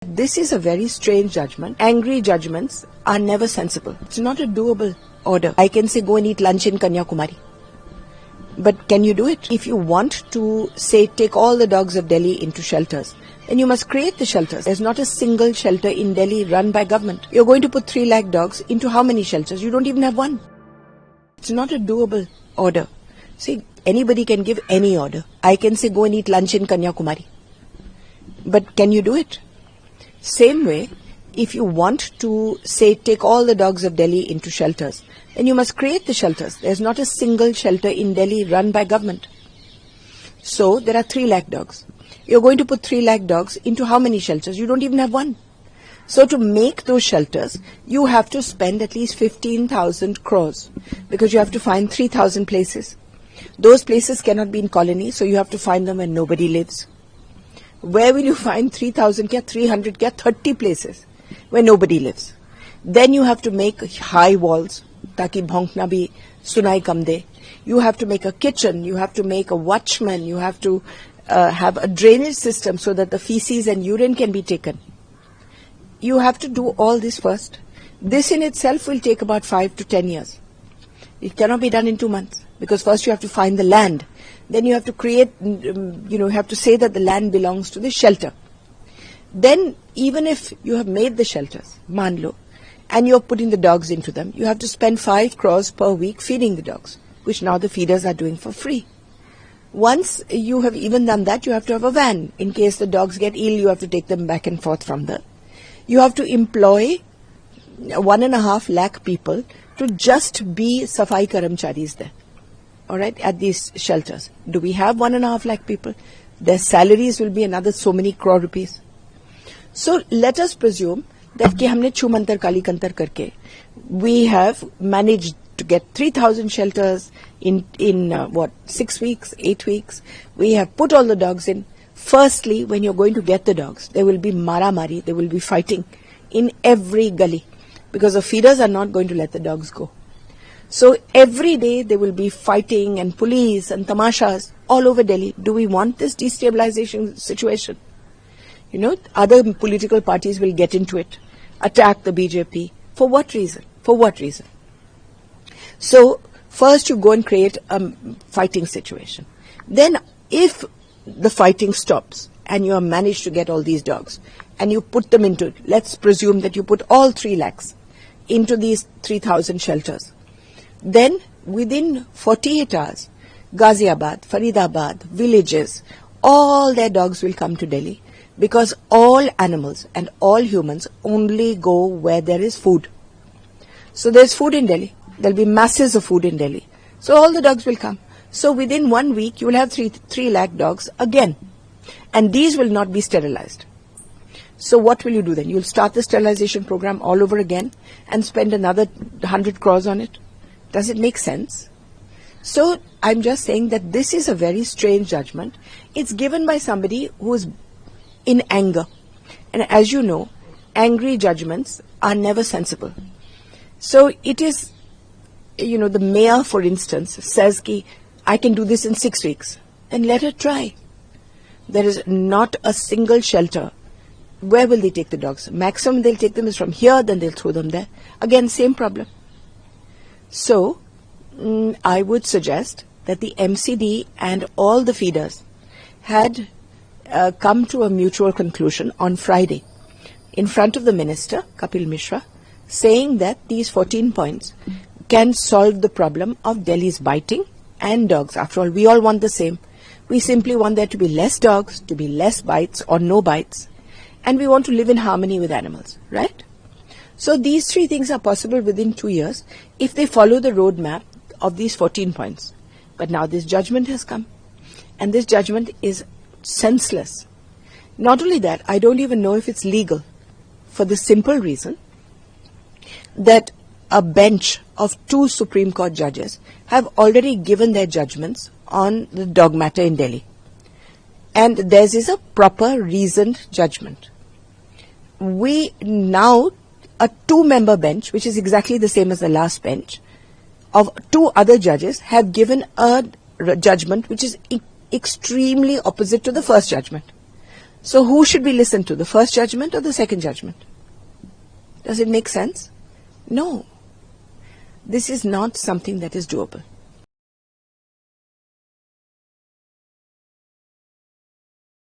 This is a very strange judgment. Angry judgments are never sensible. It's not a doable order. I can say go and eat lunch in Kanyakumari. But can you do it? If you want to say take all the dogs of Delhi into shelters, then you must create the shelters. There's not a single shelter in Delhi run by government. You're going to put 3 lakh dogs into how many shelters? You don't even have one. It's not a doable order. See, anybody can give any order. I can say go and eat lunch in Kanyakumari. But can you do it? Same way, if you want to say take all the dogs of Delhi into shelters, then you must create the shelters. There's not a single shelter in Delhi run by government. So there are 3 lakh dogs. You're going to put 3 lakh dogs into how many shelters? You don't even have one. So to make those shelters, you have to spend at least 15,000 crores because you have to find 3,000 places. Those places cannot be in colonies, so you have to find them where nobody lives. Where will you find 3,000, 300, 30 places where nobody lives? Then you have to make high walls, taki bhonkna bhi sunai kam de. You have to make a kitchen, you have to make a watchman, you have to have a drainage system so that the feces and urine can be taken. You have to do all this first. This in itself will take about 5 to 10 years. It cannot be done in 2 months because first you have to find the land. Then you have to create, you have to say that the land belongs to the shelter. Then even if you have made the shelters, manlo, and you're putting the dogs into them, you have to spend 5 crores per week feeding the dogs, which now the feeders are doing for free. Once you have even done that, you have to have a van. In case the dogs get ill, you have to take them back and forth from there. You have to employ 1.5 lakh people to just be safai karamcharis there. All right, at these shelters. Do we have 1.5 lakh people? Their salaries will be another so many crore rupees. So let us presume that ki humne chumantar kali kantar karke, we have managed to get 3,000 shelters in 6 weeks, 8 weeks. We have put all the dogs in. Firstly, when you're going to get the dogs, there will be mara-mari, there will be fighting in every gully because the feeders are not going to let the dogs go. So every day there will be fighting and police and tamashas all over Delhi. Do we want this destabilization situation? Other political parties will get into it, attack the BJP. For what reason? For what reason? So first you go and create a fighting situation. Then if the fighting stops and you have managed to get all these dogs and you put them into, let's presume that you put all 3 lakhs into these 3,000 shelters. Then within 48 hours, Ghaziabad, Faridabad, villages, all their dogs will come to Delhi because all animals and all humans only go where there is food. So there's food in Delhi. There'll be masses of food in Delhi. So all the dogs will come. So within 1 week, you will have 3 lakh dogs again. And these will not be sterilized. So what will you do then? You'll start the sterilization program all over again and spend another 100 crores on it. Does it make sense? So I'm just saying that this is a very strange judgment. It's given by somebody who is in anger. And as you know, angry judgments are never sensible. So it is, the mayor, for instance, says ki, I can do this in 6 weeks. Then let her try. There is not a single shelter. Where will they take the dogs? Maximum they'll take them is from here, then they'll throw them there. Again, same problem. So, I would suggest that the MCD and all the feeders had come to a mutual conclusion on Friday in front of the minister, Kapil Mishra, saying that these 14 points can solve the problem of Delhi's biting and dogs. After all, we all want the same. We simply want there to be less dogs, to be less bites or no bites, and we want to live in harmony with animals, right? So these 3 things are possible within 2 years if they follow the roadmap of these 14 points. But now this judgment has come, and this judgment is senseless. Not only that, I don't even know if it's legal, for the simple reason that a bench of 2 Supreme Court judges have already given their judgments on the dog matter in Delhi. And theirs is a proper, reasoned judgment. We now, a 2-member bench, which is exactly the same as the last bench, of 2 other judges have given a judgment which is extremely opposite to the first judgment. So who should we listen to, the first judgment or the second judgment? Does it make sense? No. This is not something that is doable.